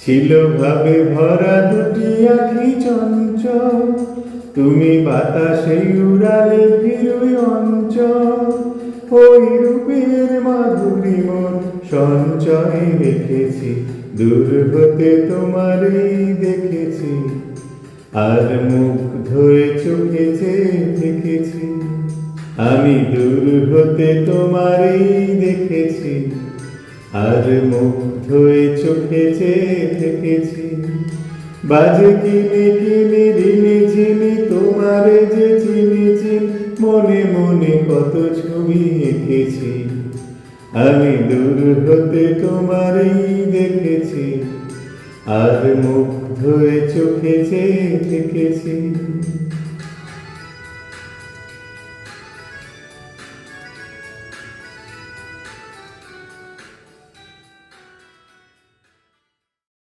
ছিল ভাবে ভরা দুটি আখি চঞ্চল, তুমি বাতাসে উড়ালে ফিরুই অঞ্চল। ওই রূপের মাধুরী মন সঞ্চয় রেখেছি, দূর হতে তোমারই দেখেছি, আর মুগ্ধ হয়ে চোখে চেয়ে থেকেছি। আমি দূর হতে তোমারই দেখেছি, আর মুগ্ধ হয়ে চোখে চেয়ে থেকেছি। বাজে কিনে কিনে ঋণে চিনি তোমারে যে চিনি চিনি, মনে মনে কত ছবি এঁকেছি। আমি দূর হতে তোমারই দেখেছি, আর মুগ্ধ হয়ে চোখে চেয়ে থেকেছি।